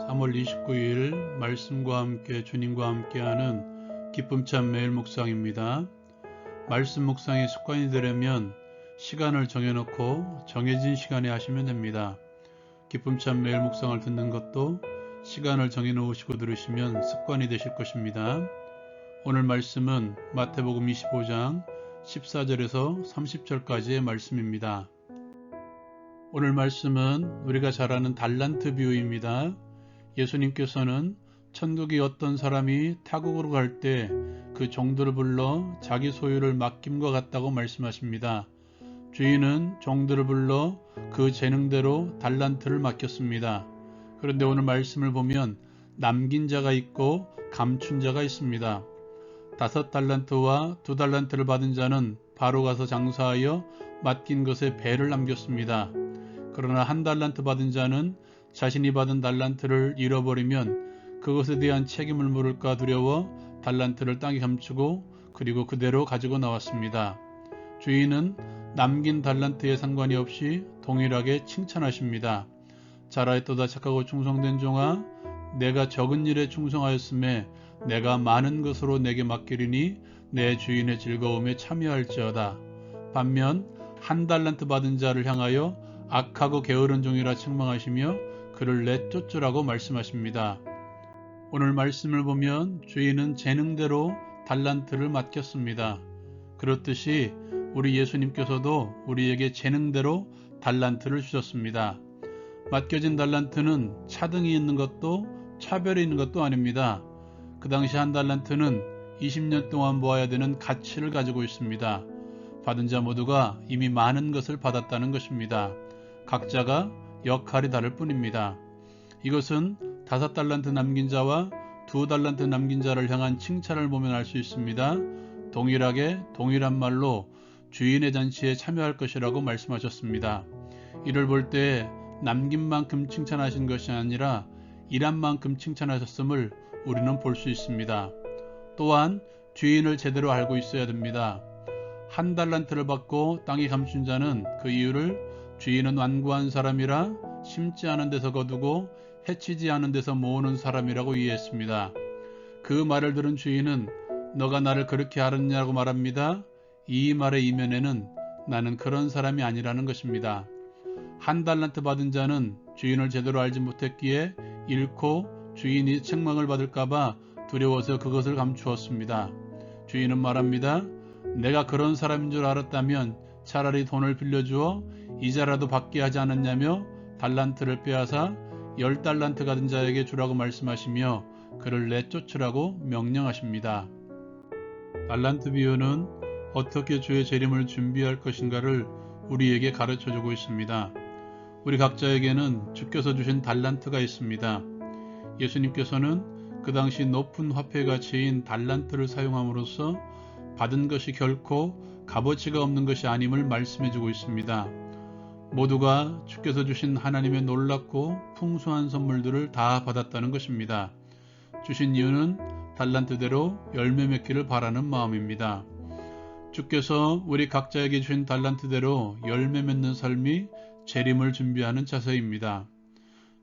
3월 29일 말씀과 함께 주님과 함께하는 기쁨찬 매일 묵상입니다. 말씀 묵상이 습관이 되려면 시간을 정해놓고 정해진 시간에 하시면 됩니다. 기쁨찬 매일 묵상을 듣는 것도 시간을 정해놓으시고 들으시면 습관이 되실 것입니다. 오늘 말씀은 마태복음 25장 14절에서 30절까지의 말씀입니다. 오늘 말씀은 우리가 잘 아는 달란트 비유입니다. 예수님께서는 천국이 어떤 사람이 타국으로 갈 때 그 종들을 불러 자기 소유를 맡김과 같다고 말씀하십니다. 주인은 종들을 불러 그 재능대로 달란트를 맡겼습니다. 그런데 오늘 말씀을 보면 남긴 자가 있고 감춘 자가 있습니다. 5달란트와 2달란트를 받은 자는 바로 가서 장사하여 맡긴 것에 배를 남겼습니다. 그러나 1달란트 받은 자는 자신이 받은 달란트를 잃어버리면 그것에 대한 책임을 물을까 두려워 달란트를 땅에 감추고 그리고 그대로 가지고 나왔습니다. 주인은 남긴 달란트에 상관이 없이 동일하게 칭찬하십니다. 잘하였도다 착하고 충성된 종아, 내가 적은 일에 충성하였음에 내가 많은 것으로 내게 맡기리니 내 주인의 즐거움에 참여할지어다. 반면 1달란트 받은 자를 향하여 악하고 게으른 종이라 책망하시며 그를 내쫓으라고 말씀하십니다. 오늘 말씀을 보면 주인은 재능대로 달란트를 맡겼습니다. 그렇듯이 우리 예수님께서도 우리에게 재능대로 달란트를 주셨습니다. 맡겨진 달란트는 차등이 있는 것도 차별이 있는 것도 아닙니다. 그 당시 1달란트는 20년 동안 모아야 되는 가치를 가지고 있습니다. 받은 자 모두가 이미 많은 것을 받았다는 것입니다. 각자가 역할이 다를 뿐입니다. 이것은 5달란트 남긴 자와 2달란트 남긴 자를 향한 칭찬을 보면 알 수 있습니다. 동일하게 동일한 말로 주인의 잔치에 참여할 것이라고 말씀하셨습니다. 이를 볼 때 남긴 만큼 칭찬하신 것이 아니라 일한 만큼 칭찬하셨음을 우리는 볼 수 있습니다. 또한 주인을 제대로 알고 있어야 됩니다. 1달란트를 받고 땅에 감춘 자는 그 이유를 주인은 완고한 사람이라 심지 않은 데서 거두고 해치지 않은 데서 모으는 사람이라고 이해했습니다. 그 말을 들은 주인은 너가 나를 그렇게 알았냐고 말합니다. 이 말의 이면에는 나는 그런 사람이 아니라는 것입니다. 1달란트 받은 자는 주인을 제대로 알지 못했기에 잃고 주인이 책망을 받을까봐 두려워서 그것을 감추었습니다. 주인은 말합니다. 내가 그런 사람인 줄 알았다면 차라리 돈을 빌려주어 이자라도 받게 하지 않았냐며 달란트를 빼앗아 10달란트 받은 자에게 주라고 말씀하시며 그를 내쫓으라고 명령하십니다. 달란트 비유는 어떻게 주의 재림을 준비할 것인가를 우리에게 가르쳐주고 있습니다. 우리 각자에게는 주께서 주신 달란트가 있습니다. 예수님께서는 그 당시 높은 화폐 가치인 달란트를 사용함으로써 받은 것이 결코 값어치가 없는 것이 아님을 말씀해주고 있습니다. 모두가 주께서 주신 하나님의 놀랍고 풍성한 선물들을 다 받았다는 것입니다. 주신 이유는 달란트대로 열매 맺기를 바라는 마음입니다. 주께서 우리 각자에게 주신 달란트대로 열매 맺는 삶이 재림을 준비하는 자세입니다.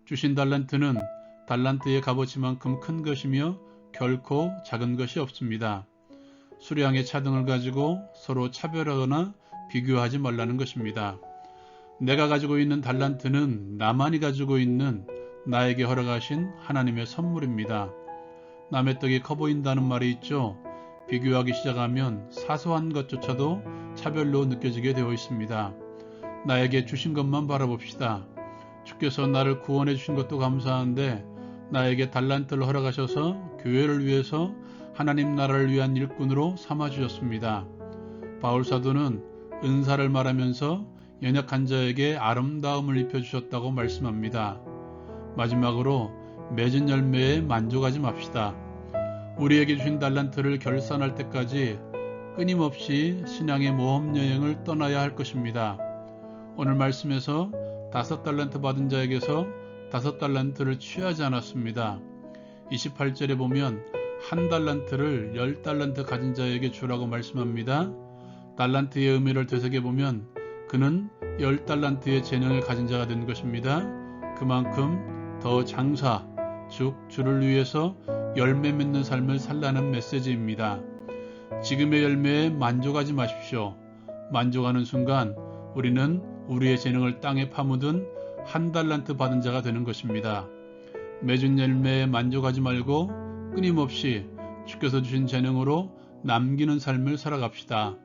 주신 달란트는 달란트의 값어치만큼 큰 것이며 결코 작은 것이 없습니다. 수량의 차등을 가지고 서로 차별하거나 비교하지 말라는 것입니다. 내가 가지고 있는 달란트는 나만이 가지고 있는 나에게 허락하신 하나님의 선물입니다. 남의 떡이 커 보인다는 말이 있죠. 비교하기 시작하면 사소한 것조차도 차별로 느껴지게 되어 있습니다. 나에게 주신 것만 바라봅시다. 주께서 나를 구원해 주신 것도 감사한데 나에게 달란트를 허락하셔서 교회를 위해서 하나님 나라를 위한 일꾼으로 삼아주셨습니다. 바울 사도는 은사를 말하면서 연약한 자에게 아름다움을 입혀주셨다고 말씀합니다. 마지막으로 맺은 열매에 만족하지 맙시다. 우리에게 주신 달란트를 결산할 때까지 끊임없이 신앙의 모험여행을 떠나야 할 것입니다. 오늘 말씀에서 5달란트 받은 자에게서 5달란트를 취하지 않았습니다. 28절에 보면 1달란트를 10달란트 가진 자에게 주라고 말씀합니다. 달란트의 의미를 되새겨보면 그는 10달란트의 재능을 가진 자가 된 것입니다. 그만큼 더 장사, 즉 주를 위해서 열매 맺는 삶을 살라는 메시지입니다. 지금의 열매에 만족하지 마십시오. 만족하는 순간 우리는 우리의 재능을 땅에 파묻은 한 달란트 받은 자가 되는 것입니다. 맺은 열매에 만족하지 말고 끊임없이 주께서 주신 재능으로 남기는 삶을 살아갑시다.